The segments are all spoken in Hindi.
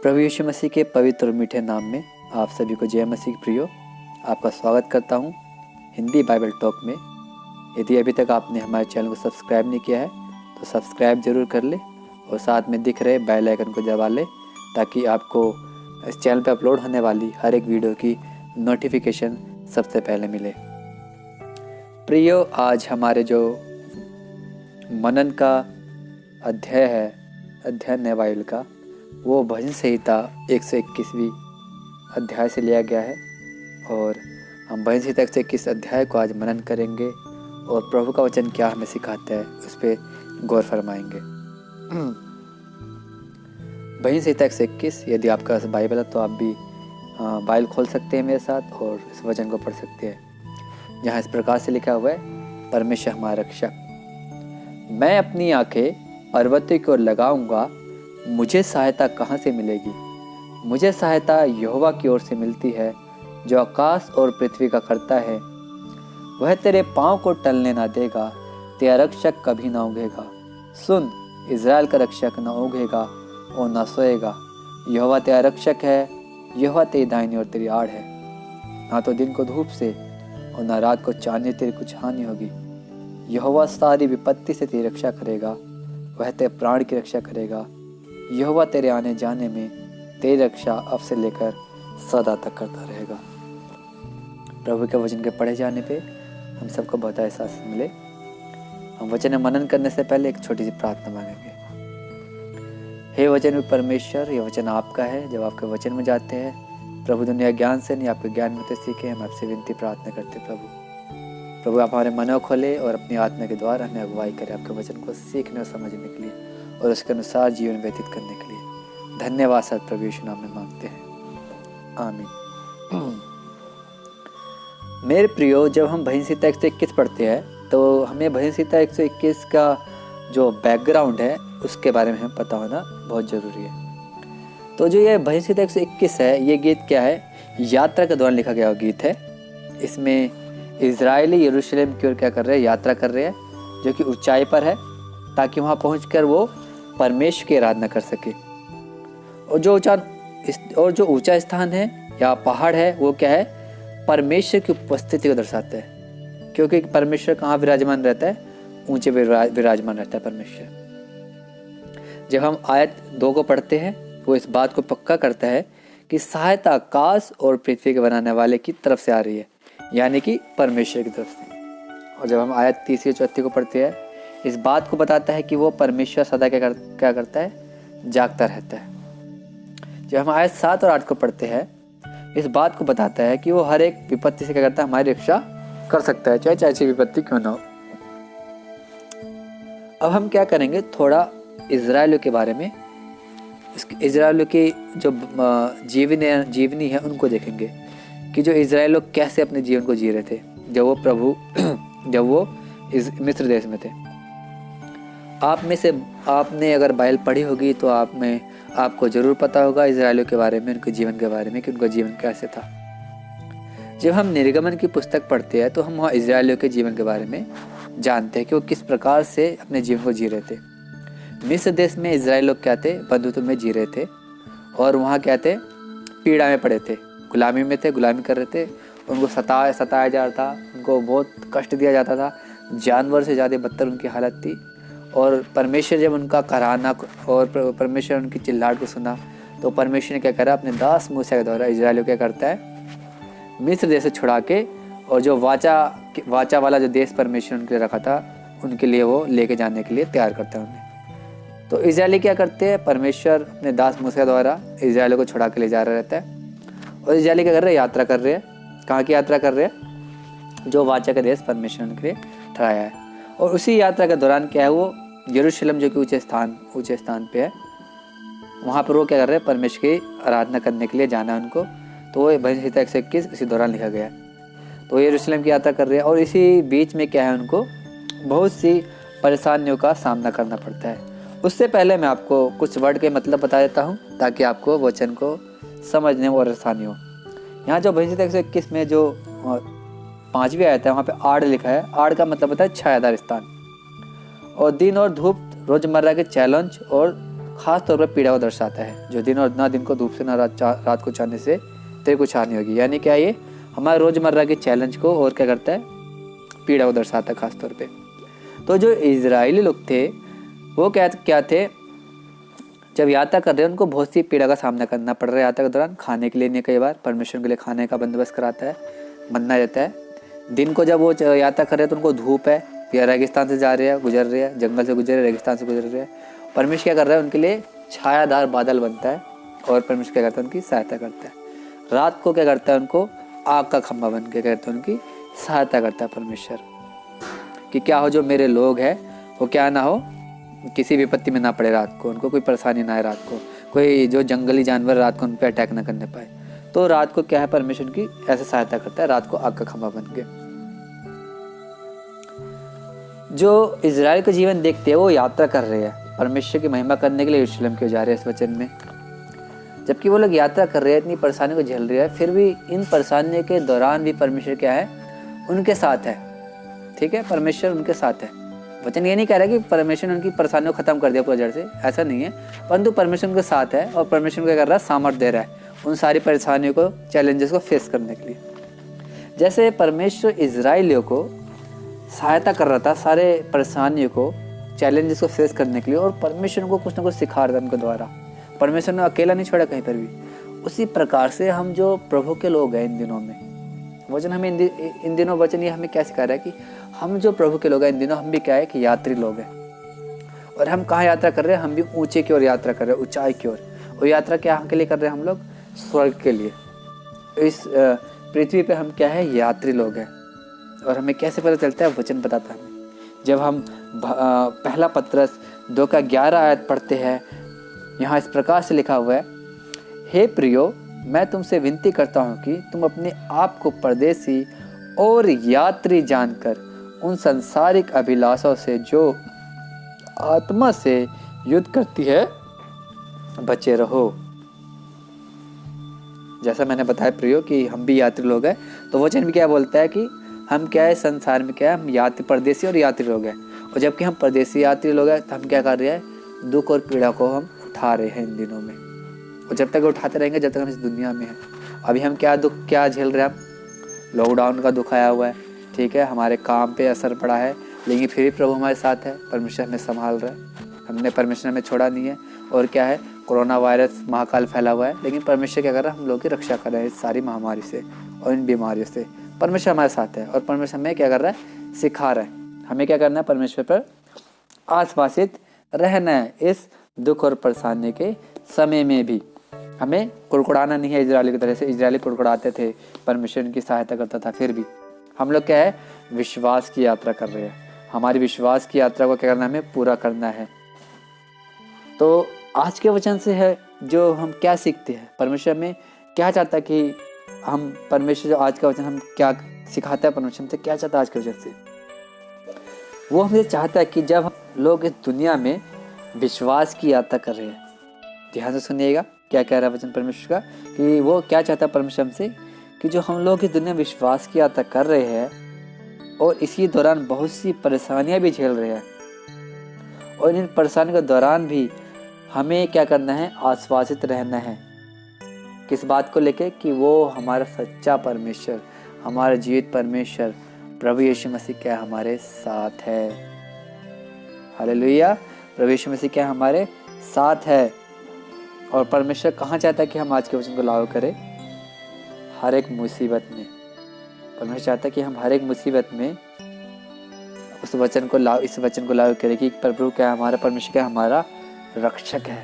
प्रभु यीशु मसीह के पवित्र और मीठे नाम में आप सभी को जय मसीह प्रियो, आपका स्वागत करता हूं हिंदी बाइबल टॉक में। यदि अभी तक आपने हमारे चैनल को सब्सक्राइब नहीं किया है तो सब्सक्राइब जरूर कर ले और साथ में दिख रहे बेल आइकन को दबा ले ताकि आपको इस चैनल पर अपलोड होने वाली हर एक वीडियो की नोटिफिकेशन सबसे पहले मिले। प्रियो, आज हमारे जो मनन का अध्याय है, अध्ययन है बाइबल का, वो भजन संहिता 121वीं अध्याय से लिया गया है और हम भजन संहिता 121 अध्याय को आज मनन करेंगे और प्रभु का वचन क्या हमें सिखाता है उस पर गौर फरमाएंगे। भजन संहिता 121, यदि आपका बाइबल है तो आप भी बाइबल खोल सकते हैं मेरे साथ और इस वचन को पढ़ सकते हैं, जहाँ इस प्रकार से लिखा हुआ है, परमेश्वर हमारा रक्षक। मैं अपनी आंखें पर्वतों की ओर लगाऊंगा, मुझे सहायता कहाँ से मिलेगी? मुझे सहायता यहोवा की ओर से मिलती है, जो आकाश और पृथ्वी का करता है। वह तेरे पाँव को टलने ना देगा, तेरा रक्षक कभी ना उगेगा। सुन, इज़राइल का रक्षक ना उगेगा और ना सोएगा। यहोवा तेरा रक्षक है, यहोवा तेरी दाहिनी और तेरी आड़ है। ना तो दिन को धूप से और ना रात को चांदनी तेरी कुछ हानि होगी। यहोवा सारी विपत्ति से तेरी रक्षा करेगा, वह तेरे प्राण की रक्षा करेगा। यहोवा तेरे आने जाने में तेरी रक्षा अब से लेकर सदा तक करता रहेगा। प्रभु के वचन के पढ़े जाने पे हम सबको बहुत एहसास मिले। हम वचन में मनन करने से पहले एक छोटी सी प्रार्थना मांगेंगे। हे वचन में परमेश्वर, ये वचन आपका है। जब आपके वचन में जाते हैं प्रभु, दुनिया ज्ञान से नहीं आपके ज्ञान में तो सीखे। हम आपसे विनती प्रार्थना करते प्रभु आप हमारे मनों खोले और अपनी आत्मा के द्वारा हमें अगुवाई करें आपके वचन को सीखने और समझने के लिए और उसके अनुसार जीवन व्यतीत करने के लिए। धन्यवाद सर, प्रभु यीशु नाम में मांगते हैं, आमीन। मेरे प्रियो, जब हम भजन संहिता 121 पढ़ते हैं तो हमें भजन संहिता 121 का जो बैकग्राउंड है उसके बारे में हमें पता होना बहुत ज़रूरी है। तो जो ये भजन संहिता 121 है, ये गीत क्या है? यात्रा के दौरान लिखा गया गीत है। इसमें इज़राइली यरूशलेम की ओर क्या कर रहे हैं? यात्रा कर रहे हैं, जो कि ऊंचाई पर है, ताकि वहाँ पहुंचकर वो परमेश्वर की आराधना कर सके। और जो ऊंचा स्थान है या पहाड़ है, वो क्या है? परमेश्वर की उपस्थिति को दर्शाता है, क्योंकि परमेश्वर कहाँ विराजमान रहता है? ऊंचे विराजमान रहता है परमेश्वर। जब हम आयत 2 को पढ़ते हैं, वो इस बात को पक्का करता है कि सहायता आकाश और पृथ्वी के बनाने वाले की तरफ से आ रही है, यानी कि परमेश्वर की तरफ से। और जब हम आयत 3 से 4 को पढ़ते हैं, इस बात को बताता है कि वो परमेश्वर सदा क्या करता है? जागता रहता है। जब हम आयत 7 और 8 को पढ़ते हैं, इस बात को बताता है कि वो हर एक विपत्ति से क्या करता है? हमारी रक्षा कर सकता है, चाहे ऐसी विपत्ति क्यों ना हो। अब हम क्या करेंगे, थोड़ा इजराइलियों के बारे में, इजराइलियों की जो जीवनी है उनको देखेंगे कि जो इजराइल लोग कैसे अपने जीवन को जी रहे थे जब वो मिस्र देश में थे। आप में से आपने अगर बाइबल पढ़ी होगी तो आपको ज़रूर पता होगा इजराइलियों के बारे में, उनके जीवन के बारे में, कि उनका जीवन कैसे था। जब हम निर्गमन की पुस्तक पढ़ते हैं तो हम वहाँ इजराइलियों के जीवन के बारे में जानते हैं कि वो किस प्रकार से अपने जीवन को जी रहे थे। मिस्र देश में इजराइल लोग क्या थे? बंधुत्व में जी रहे थे और वहाँ क्या थे? पीड़ा में पड़े थे, गुलामी में थे, गुलामी कर रहे थे। उनको सताया जा रहा था, उनको बहुत कष्ट दिया जाता था, जानवर से ज़्यादा बदतर उनकी हालत थी। और परमेश्वर जब उनका कराहना और परमेश्वर उनकी चिल्लाहट को सुना तो परमेश्वर ने क्या करा? अपने दास मूसा के द्वारा इजराइल क्या करता है? मिस्र देश से छुड़ा के, और जो वाचा वाला जो देश परमेश्वर उनके लिए रखा था, उनके लिए वो लेके जाने के लिए तैयार करता है उन्हें। तो इजराइली क्या करते हैं? परमेश्वर अपने दास मूसा के द्वारा इजराइल को छुड़ा के ले जा रहा रहता है और इजराइली क्या कर रहे हैं? यात्रा कर रहे हैं। कहाँ की यात्रा कर रहे हैं? जो वाचा का देश परमेश्वर उनके लिए ठहराया है। और उसी यात्रा के दौरान क्या है? वो यरूशलेम जो कि ऊंचे स्थान पे है, वहाँ पर वो क्या कर रहे हैं? परमेश्वर की आराधना करने के लिए जाना है उनको। तो वो भजन संहिता 121 इसी दौरान लिखा गया है। तो यरूशलेम की यात्रा कर रहे हैं और इसी बीच में क्या है? उनको बहुत सी परेशानियों का सामना करना पड़ता है। उससे पहले मैं आपको कुछ वर्ड के मतलब बता देता हूँ ताकि आपको वचन को समझने में और आसानी हो। यहाँ जो भजन संहिता 121 में जो 5वीं आयत है, वहाँ पे आड़ लिखा है। आड़ का मतलब होता है छायादार स्थान। और दिन और धूप रोजमर्रा के चैलेंज और खास तौर पर पीड़ा को दर्शाता है, जो दिन और ना दिन को धूप से ना रात को चाहने से तेरे कुछ हानि होगी। यानी क्या, ये हमारे रोज़मर्रा के चैलेंज को और क्या करता है, पीड़ा को दर्शाता है खास तौर पे। तो जो इजरायली लोग थे वो क्या थे, जब यात्रा कर रहे हैं उनको बहुत सी पीड़ा का सामना करना पड़ रहा है यात्रा के दौरान। खाने के लिए नहीं, कई बार परमेश्वर के लिए खाने का बंदोबस्त कराता है, मन्ना रहता है। दिन को जब वो यात्रा कर रहे हैं तो उनको धूप है, या रेगिस्तान से जा रहे हैं, गुजर रहे हैं, जंगल से गुजर रहे, रेगिस्तान से गुजर रहे हैं। परमेश्वर क्या कर रहा है, उनके लिए छायादार बादल बनता है और परमेश्वर क्या करता है, उनकी सहायता करता है। रात को क्या करता है, उनको आग का खंभा बन के कहते हैं, उनकी सहायता करता है परमेश्वर, कि क्या हो, जो मेरे लोग हैं वो क्या ना हो, किसी विपत्ति में ना पड़े, रात को उनको कोई परेशानी ना आए, रात को कोई जो जंगली जानवर रात को उन पर अटैक ना करने पाए। तो रात को क्या है, परमेश्वर की ऐसे सहायता करता है, रात को आग का खंभा बन के। जो इजराइल का जीवन देखते हैं वो यात्रा कर रहे हैं परमेश्वर की महिमा करने के लिए यरूशलेम की ओर जा रहे हैं इस वचन में। जबकि वो लोग यात्रा कर रहे हैं, इतनी परेशानी को झेल रहे हैं, फिर भी इन परेशानियों के दौरान भी परमेश्वर क्या है, उनके साथ है। ठीक है, परमेश्वर उनके साथ है। वचन ये नहीं कह रहा कि परमेश्वर ने उनकी परेशानियों को खत्म कर दिया पूरी जड़ से, ऐसा नहीं है, परंतु परमेश्वर उनके साथ है और परमेश्वर क्या कर रहा है, सामर्थ्य दे रहा है उन सारी परेशानियों को, चैलेंजेस को फेस करने के लिए। जैसे परमेश्वर इजराइलियों को सहायता कर रहा था सारे परेशानियों को, चैलेंजेस को फेस करने के लिए, और परमेश्वर को कुछ ना कुछ सिखा रहा था उनके द्वारा। परमेश्वर ने अकेला नहीं छोड़ा कहीं पर भी। उसी प्रकार से हम जो प्रभु के लोग हैं इन दिनों में, वचन हमें इन दिनों वचन ये हमें क्या सिखा रहा है कि हम जो प्रभु के लोग हैं इन दिनों, हम भी क्या है कि यात्री लोग हैं। और हम कहाँ यात्रा कर रहे हैं, हम भी ऊंचे की ओर यात्रा कर रहे हैं, ऊंचाई की ओर। और यात्रा क्या के लिए कर रहे हैं हम लोग, स्वर्ग के लिए। इस पृथ्वी पे हम क्या है, यात्री लोग हैं। और हमें कैसे पता चलता है, वचन बताता है हमें। जब हम पहला पत्रस 2:11 आयत पढ़ते हैं, यहाँ इस प्रकार से लिखा हुआ है, हे प्रियो, मैं तुमसे विनती करता हूँ कि तुम अपने आप को परदेसी और यात्री जानकर उन सांसारिक अभिलाषों से जो आत्मा से युद्ध करती है बचे रहो। जैसा मैंने बताया प्रियो कि हम भी यात्री लोग हैं, तो वचन भी क्या बोलता है कि हम क्या है, संसार में क्या है, हम यात्री, परदेसी और यात्री लोग हैं। और जबकि हम परदेसी यात्री लोग हैं तो हम क्या कर रहे हैं, दुख और पीड़ा को हम उठा रहे हैं इन दिनों में। और जब तक उठाते रहेंगे जब तक हम इस दुनिया में हैं। अभी हम क्या दुख क्या झेल रहे हैं, हम लॉकडाउन का दुख आया हुआ है, ठीक है, हमारे काम पे असर पड़ा है, लेकिन फिर भी प्रभु हमारे साथ है, परमेश्वर हमें संभाल रहा है, हमने परमेश्वर हमें छोड़ा नहीं है। और क्या है, कोरोना वायरस महाकाल फैला हुआ है, लेकिन परमेश्वर क्या कर रहा है, हम लोग की रक्षा कर रहे हैं इस सारी महामारी से और इन बीमारियों से। परमेश्वर हमारे साथ है और परमेश्वर हमें क्या कर रहा है, सिखा रहा है हमें क्या करना है, परमेश्वर पर आश्वासित रहना है। इस दुख और परेशानी के समय में भी हमें कुड़कुड़ाना नहीं है इजरायली की तरह से। इजरायली कुड़कुड़ाते थे, परमेश्वर की सहायता करता था, फिर भी हम लोग क्या है, विश्वास की यात्रा कर रहे हैं। हमारी विश्वास की यात्रा को क्या करना है, हमें पूरा करना है। तो आज के वचन से है जो हम क्या सीखते हैं, परमेश्वर में क्या चाहता है कि हम, परमेश्वर जो आज का वचन हम क्या सिखाता है, परमेश्वर से क्या चाहता है आज के वचन से, वो हमें चाहता है कि जब हम लोग इस दुनिया में विश्वास की यात्रा कर रहे हैं, ध्यान से सुनिएगा क्या कह रहा है वचन परमेश्वर का, कि वो क्या चाहता है परमेश्वर हमसे, कि जो हम लोग इस दुनिया में विश्वास की यात्रा कर रहे हैं और इसी दौरान बहुत सी परेशानियां भी झेल रहे हैं, और इन परेशानियों के दौरान भी हमें क्या करना है, आश्वासित रहना है। किस बात को लेके, कि वो हमारा सच्चा परमेश्वर, हमारा जीवित परमेश्वर प्रभु यीशु मसीह क्या हमारे साथ है। हालेलुया, प्रभु यीशु मसीह क्या हमारे साथ है। और परमेश्वर कहाँ चाहता है कि हम आज के वचन को लागू करें, हर एक मुसीबत में। परमेश्वर चाहता है कि हम हर एक मुसीबत में उस वचन को इस वचन को लागू करें कि प्रभु क्या हमारा परमेश्वर क्या हमारा रक्षक है।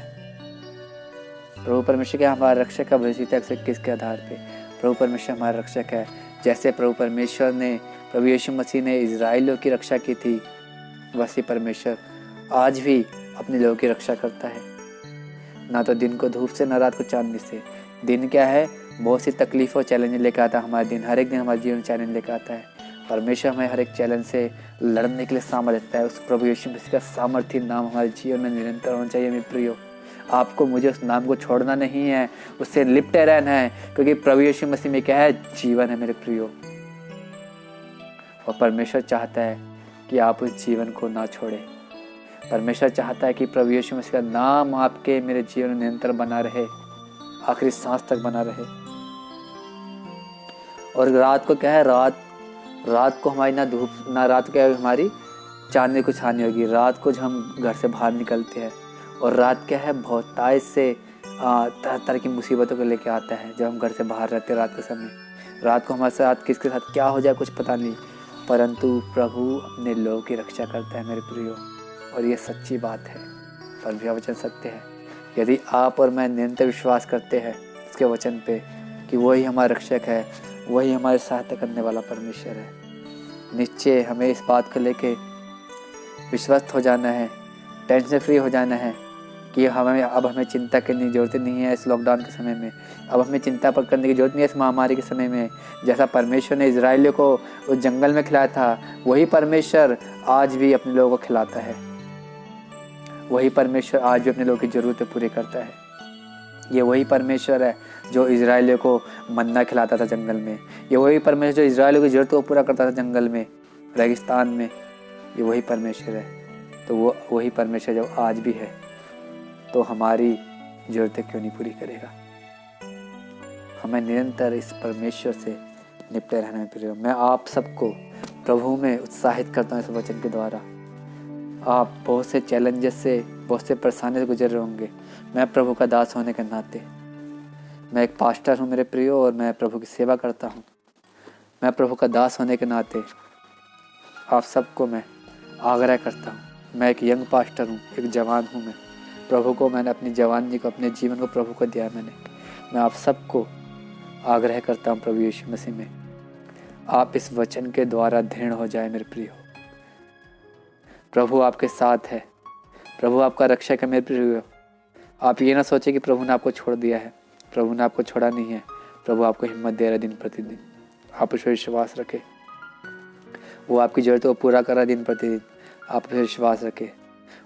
प्रभु परमेश्वर क्या हमारा रक्षक है, भविष्य 121 के आधार पे प्रभु परमेश्वर हमारा रक्षक है। जैसे प्रभु परमेश्वर ने, प्रभु यीशु मसीह ने इजराइलियों की रक्षा की थी, वैसे परमेश्वर आज भी अपने लोगों की रक्षा करता है। ना तो दिन को धूप से, ना रात को चांदनी से। दिन क्या है, बहुत सी तकलीफों चैलेंज लेकर आता है हमारे दिन, हर एक दिन हमारे जीवन चैलेंज लेकर आता है। परमेश्वर हमें हर एक चैलेंज से लड़ने के लिए सामर्थ्य देता है। उस प्रभु यीशु मसीह का सामर्थ्य नाम हमारे जीवन में निरंतर होना चाहिए। मेरे प्रियो, आपको मुझे उस नाम को छोड़ना नहीं है, उससे लिपटे रहना है, क्योंकि प्रभु यीशु मसीह में क्या है, जीवन है मेरे प्रियो। और परमेश्वर चाहता है कि आप उस जीवन को ना छोड़ें। परमेश्वर चाहता है कि प्रभु यीशु मसीह का नाम आपके मेरे जीवन में निरंतर बना रहे, आखिरी सांस तक बना रहे। और रात को क्या है, रात को हमारी ना धूप ना रात क्या है हमारी चांदनी को छानी होगी। रात को जब हम घर से बाहर निकलते हैं, और रात क्या है बहुतायत से तरह तरह की मुसीबतों को लेके आता है। जब हम घर से बाहर रहते हैं रात के समय, रात को हमारे साथ किसके साथ क्या हो जाए कुछ पता नहीं, परंतु प्रभु अपने लोगों की रक्षा करता है मेरे प्रियो। और ये सच्ची बात है, परमेश्वर का वचन सत्य है। यदि आप और मैं निरंतर विश्वास करते हैं उसके वचन पे कि वही हमारा रक्षक है, वही हमारी सहायता करने वाला परमेश्वर है, निश्चय हमें इस बात को लेके विश्वस्त हो जाना है, टेंशन फ्री हो जाना है कि अब हमें चिंता करने की ज़रूरत नहीं है। इस लॉकडाउन के समय में अब हमें चिंता करने की ज़रूरत नहीं है। इस महामारी के समय में जैसा परमेश्वर ने इजराइलियों को उस जंगल में खिलाया था, वही परमेश्वर आज भी अपने लोगों को खिलाता है। वही परमेश्वर आज भी अपने लोगों की ज़रूरतें पूरी करता है। ये वही परमेश्वर है जो इजराइलियों को मन्ना खिलाता था जंगल में। ये वही परमेश्वर जो इजराइलियों की ज़रूरतों को पूरा करता था जंगल में, रेगिस्तान में। ये वही परमेश्वर है। तो वो वही परमेश्वर जब आज भी है तो हमारी ज़रूरतें क्यों नहीं पूरी करेगा। हमें निरंतर इस परमेश्वर से निपटे रहना है। मैं आप सबको प्रभु में उत्साहित करता हूँ इस वचन के द्वारा। आप बहुत से चैलेंजेस से, बहुत से परेशानी से गुजर रहे होंगे। मैं प्रभु का दास होने के नाते, मैं एक पास्टर हूँ मेरे प्रियो, और मैं प्रभु की सेवा करता हूँ। मैं प्रभु का दास होने के नाते आप सबको मैं आग्रह करता हूँ। मैं एक यंग पास्टर हूँ, एक जवान हूँ। मैं प्रभु को, मैंने अपनी जवानी को, अपने जीवन को प्रभु को दिया मैं आप सबको आग्रह करता हूँ प्रभु यीशु मसीह में, आप इस वचन के द्वारा दृढ़ हो जाए मेरे प्रियो। प्रभु आपके साथ है, प्रभु आपका रक्षक है मेरे प्रियो। आप ये ना सोचे कि प्रभु ने आपको छोड़ दिया है। प्रभु ने आपको छोड़ा नहीं है। प्रभु आपको हिम्मत दे रहा है दिन प्रतिदिन। आप उस पर विश्वास रखें, वो आपकी ज़रूरतों को पूरा कर रहा है दिन प्रतिदिन। आप उस पर विश्वास रखें,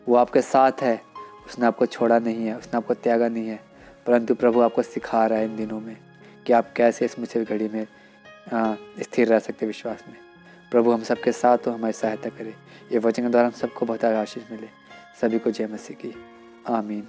वो आपके साथ है। उसने आपको छोड़ा नहीं है, उसने आपको त्यागा नहीं है, परंतु प्रभु आपको सिखा रहा है इन दिनों में कि आप कैसे इस मुसीबत घड़ी में स्थिर रह सकते विश्वास में। प्रभु हम सबके साथ हो, हमारी सहायता करे। ये वचन के द्वारा हम सबको बहुत आशीष मिले। सभी को जय मसीह की आमीन।